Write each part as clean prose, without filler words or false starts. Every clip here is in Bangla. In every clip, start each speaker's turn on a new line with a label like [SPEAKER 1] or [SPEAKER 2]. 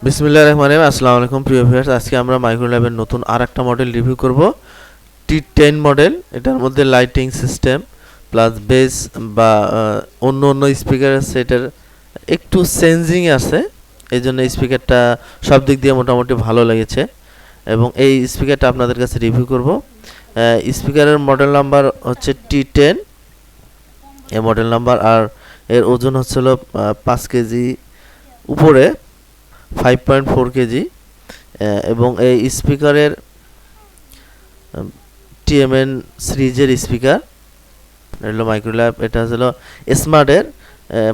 [SPEAKER 1] বিসমিল্লাহির রহমানির রহিম। আসসালামু আলাইকুম প্রিয় ভিউয়ার্স, আজকে আমরা মাইক্রোল্যাবের নতুন আরেকটা মডেল রিভিউ করব, T10 মডেল। এটার মধ্যে লাইটিং সিস্টেম প্লাস বেস বা অন্য স্পিকার আছে, এটার একটু চেঞ্জিং আছে, এই জন্য স্পিকারটা সব দিক দিয়ে মোটামুটি ভালো লেগেছে এবং এই স্পিকারটা আপনাদের কাছে রিভিউ করব। স্পিকারের মডেল নাম্বার হচ্ছে T10 এই মডেল নাম্বার, আর এর ওজন হচ্ছিল 5 কেজি উপরে, 5.4 কেজি। এবং এই স্পিকারের TMN সিরিজের স্পিকার হলো মাইক্রোল্যাব। এটা হলো স্মার্টের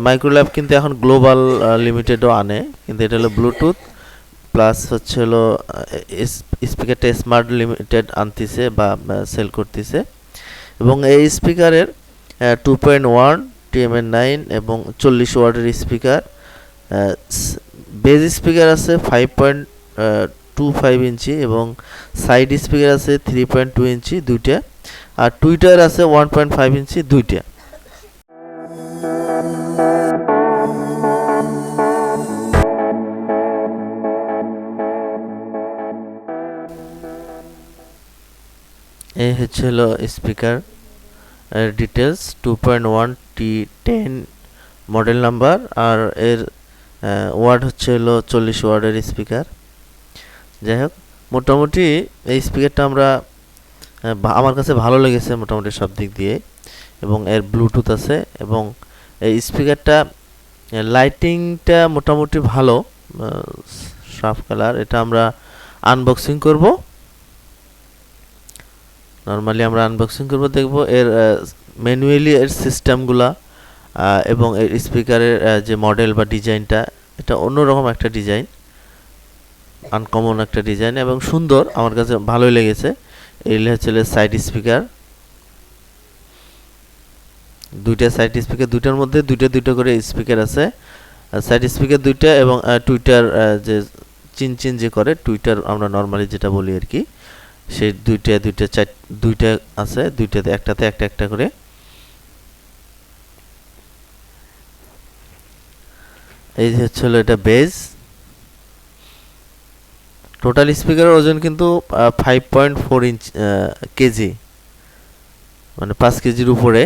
[SPEAKER 1] মাইক্রোল্যাব, কিন্তু এখন গ্লোবাল লিমিটেডও আনে, কিন্তু এটা হলো ব্লুটুথ প্লাস হচ্ছে হলো স্পিকারটা স্মার্ট লিমিটেড আনতেছে বা সেল করতেছে। এবং এই স্পিকারের 2.1 TMN 9 এবং 40 ওয়াটের স্পিকার। বেজ স্পিকার আছে 5.25 ইঞ্চি এবং সাইড স্পিকার আছে 3.2 ইঞ্চি দুইটা, আর টুইটার আছে 1.5 ইঞ্চি দুইটা। এই হচ্ছে হলো speaker details, 2.1 T10 model number, আর এর ওয়াট হচ্ছে হলো 40 ওয়াটের স্পিকার। যাই হোক, মোটামুটি এই স্পিকারটা আমার কাছে ভালো লেগেছে মোটামুটি সব দিক দিয়ে, এবং এর ব্লুটুথ আছে এবং এই স্পিকারটা লাইটিংটা মোটামুটি ভালো, সাফ কালার। এটা আমরা আনবক্সিং করব, নর্মালি আমরা আনবক্সিং করব, দেখব এর ম্যানুয়ালি এর সিস্টেমগুলা এবং এর স্পিকারের যে মডেল বা ডিজাইনটা, এটা অন্যরকম একটা ডিজাইন, আনকমন একটা ডিজাইন এবং সুন্দর, আমার কাছে ভালোই লেগেছে। এই হচ্ছে সাইড স্পিকার, দুইটা সাইড স্পিকার, দুইটার মধ্যে দুইটা করে স্পিকার আছে। সাইড স্পিকার দুইটা এবং টুইটার যে চিন যে করে টুইটার আমরা নর্মালি যেটা বলি আর কি, সেই দুইটা আছে, দুইটাতে একটাতে একটা করে। এই যে হচ্ছে হলো এটা বেজ। টোটাল স্পিকারের ওজন কিন্তু 5.4 কেজি, মানে 5 কেজির উপরে।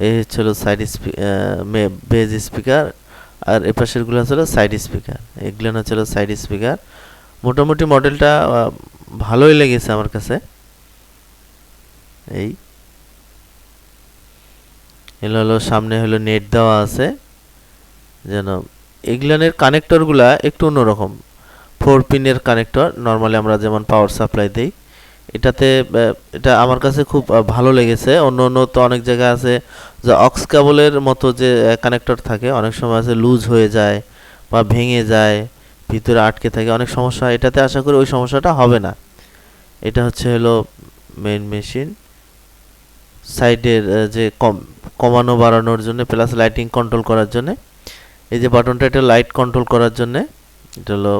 [SPEAKER 1] এই হচ্ছিল সাইড বেজ স্পিকার, আর এ পাশেরগুলো হচ্ছিল সাইড স্পিকার, এগুলো হচ্ছিল সাইড স্পিকার। মোটামুটি মডেলটা ভালোই লেগেছে আমার কাছে। এই এগুলো হলো সামনে হলো নেট দেওয়া আছে, যেন এগুলানের কানেক্টরগুলা একটু অন্যরকম, 4 পিনের কানেক্টর, নর্মালি আমরা যেমন পাওয়ার সাপ্লাই দেই, এটাতে এটা আমার কাছে খুব ভালো লেগেছে। অন্য তো অনেক জায়গায় আছে যে অক্স কেবলের মতো যে কানেক্টর থাকে, অনেক সময় আছে লুজ হয়ে যায় বা ভেঙে যায়, ভিতরে আটকে থাকে, অনেক সমস্যা হয়। এটাতে আশা করি ওই সমস্যাটা হবে না। এটা হচ্ছে হলো মেইন মেশিন, সাইডের যে কমানো বাড়ানোর জন্য, প্লাস লাইটিং কন্ট্রোল করার জন্য এই যে বাটনটা, এটা লাইট কন্ট্রোল করার জন্য এটা হলো।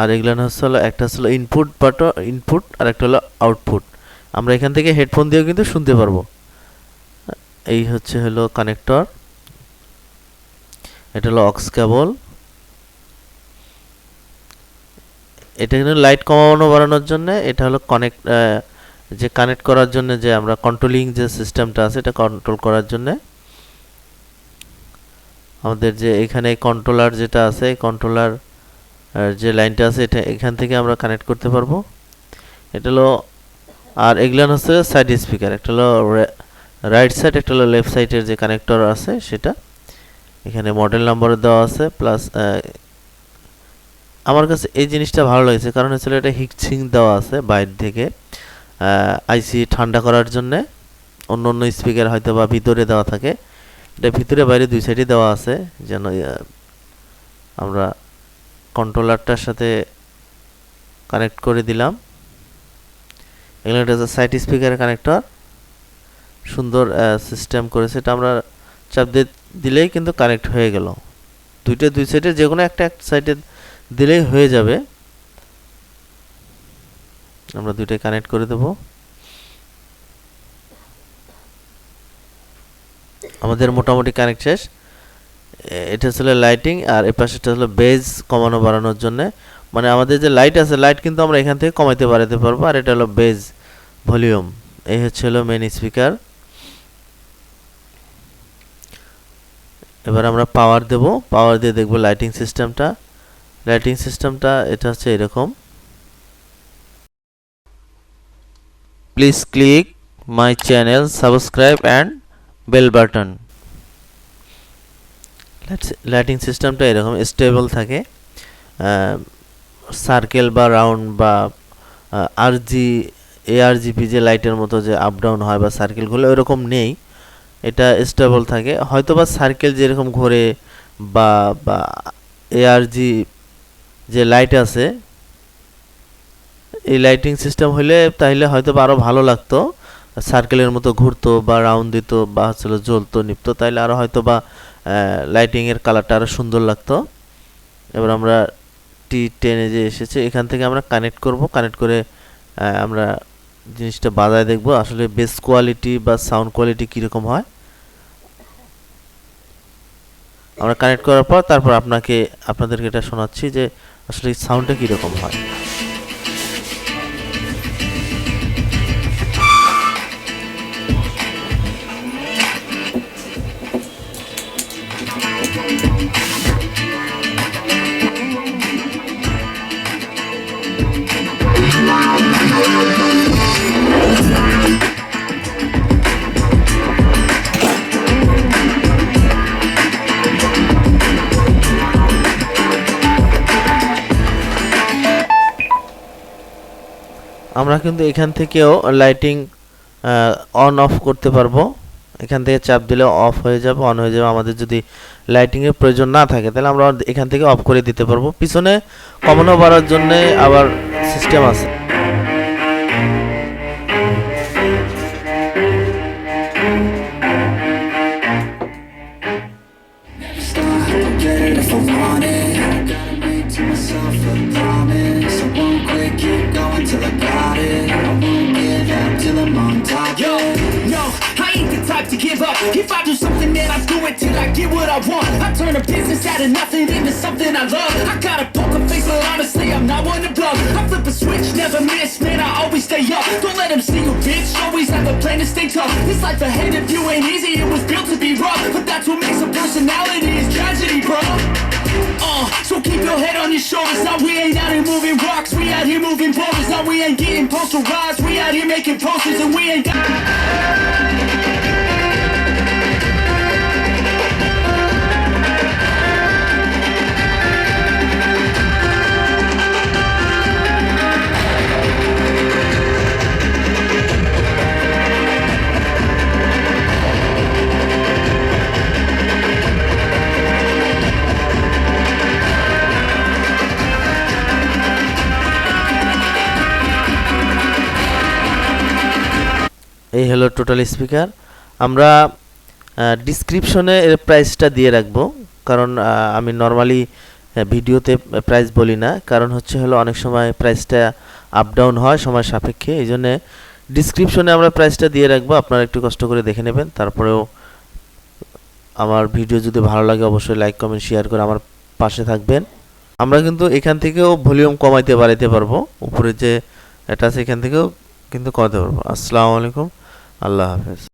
[SPEAKER 1] আর এগুলো হলো একটা হলো ইনপুট আর একটা হলো আউটপুট। আমরা এখান থেকে হেডফোন দিয়েও কিন্তু শুনতে পারবো। এই হচ্ছে হলো কানেক্টর, এটা হলো অক্স কেবল। এটা কিন্তু লাইট কমানো বাড়ানোর জন্য, এটা হলো যে কানেক্ট করার জন্য, যে আমরা কন্ট্রোলিং যে সিস্টেমটা আছে এটা কন্ট্রোল করার জন্য। আমাদের যে এখানে কন্ট্রোলার যেটা আছে, কন্ট্রোলার যে লাইনটা আছে, এটা এখান থেকে আমরা কানেক্ট করতে পারবো। এটা হলো, আর এগুলো হচ্ছে সাইড স্পিকার, একটা হলো রাইট সাইড, একটা হলো লেফট সাইডের যে কানেক্টর আছে সেটা। এখানে মডেল নাম্বার দেওয়া আছে, প্লাস আমার কাছে এই জিনিসটা ভালো লাগছে, কারণ হচ্ছে এটা হিটসিং দেওয়া আছে বাইরে থেকে, আইসি ঠান্ডা করার জন্যে। অন্য স্পিকার হয়তো বা ভিতরে দেওয়া থাকে, এটা ভিতরে বাইরে দুই সাইডে দেওয়া আছে, যেন আমরা কন্ট্রোলারটার সাথে কানেক্ট করে দিলাম। এগুলো একটা সাইড স্পিকারের কানেক্টর, সুন্দর সিস্টেম করেছে। এটা আমরা চাপ দিলেই কিন্তু কানেক্ট হয়ে গেল, দুই সাইডে যে কোনো একটা সাইডে দিলেই হয়ে যাবে। আমরা দুইটাই কানেক্ট করে দেব। আমাদের মোটামুটি কানেক্ট শেষ। এটা ছিল লাইটিং, আর এই পাশেটা হলো বেজ কমানো বাড়ানোর জন্য। মানে আমাদের যে লাইট আছে, লাইট কিন্তু আমরা এখান থেকে কমাইতে বাড়াতে পারবো। আর এটা হলো বেজ ভলিউম। এই হচ্ছে হলো মেন স্পিকার। এবার আমরা পাওয়ার দেব, পাওয়ার দিয়ে দেখব লাইটিং সিস্টেমটা। লাইটিং সিস্টেমটা এটা হচ্ছে এরকম। Please click my channel, subscribe and bell button. Lighting সিস্টেমটা এরকম স্টেবল থাকে। সার্কেল বা রাউন্ড বা ARGB যে লাইটের মতো যে আপ ডাউন হয় বা সার্কেলগুলো এরকম নেই, এটা স্টেবল থাকে। হয়তোবা সার্কেল যেরকম ঘোরে বা বা ARG যে লাইট আছে, এই লাইটিং সিস্টেম হলে তাহলে হয়তো আরও ভালো লাগতো, সার্কেলের মতো ঘুরতো বা রাউন্ড দিত বা হচ্ছিল জ্বলতো নিপতো, তাইলে আরও হয়তো বা লাইটিংয়ের কালারটা আরও সুন্দর লাগতো। এবার আমরা T10 যে এসেছে, এখান থেকে আমরা কানেক্ট করব। কানেক্ট করে আমরা জিনিসটা বাজায় দেখব আসলে বেস কোয়ালিটি বা সাউন্ড কোয়ালিটি কীরকম হয়। আমরা কানেক্ট করার পর তারপর আপনাদেরকে এটা শোনাচ্ছি যে আসলে সাউন্ডটা কীরকম হয়। আমরা কিন্তু এখান থেকেও লাইটিং অন অফ করতে পারবো। এখান থেকে চাপ দিলে অফ হয়ে যাবে, অন হয়ে যাবে। আমাদের যদি লাইটিংয়ের প্রয়োজন না থাকে তাহলে আমরা এখান থেকে অফ করে দিতে পারবো। পিছনে কমানো বাড়ার জন্য আবার সিস্টেম আছে।
[SPEAKER 2] To give up. If I do something, then I do it till I get what I want. I turn a business out of nothing into something I love. I got a poker face, but honestly, I'm not one to bluff. I flip a switch, never miss, man, I always stay up. Don't let them see you, bitch, always have a plan to stay tough. This life ahead of you ain't easy, it was built to be rough. But that's what makes a personality, is tragedy, bro. So keep your head on your shoulders. Now we ain't out here moving rocks, we out here moving boulders. Now we ain't getting posterized, we out here making posters, and we ain't got...
[SPEAKER 1] এই হলো টোটাল স্পিকার। আমরা ডিসক্রিপশনে এর প্রাইসটা দিয়ে রাখবো, কারণ আমি নর্মালি ভিডিওতে প্রাইস বলি না, কারণ হলো অনেক সময় প্রাইসটা আপ ডাউন হয় সময় সাপেক্ষে। এই জন্যে ডিসক্রিপশনে আমরা প্রাইসটা দিয়ে রাখবো, আপনারা একটু কষ্ট করে দেখে নেবেন। তারপরেও আমার ভিডিও যদি ভালো লাগে অবশ্যই লাইক কমেন্ট শেয়ার করে আমার পাশে থাকবেন। আমরা কিন্তু এখান থেকেও ভলিউম কমাইতে বাড়াইতে পারবো, উপরে যে এটা আছে এখান থেকেও কিন্তু কমাতে পারবো। আসসালামু আলাইকুম, আল্লাহ হাফেজ।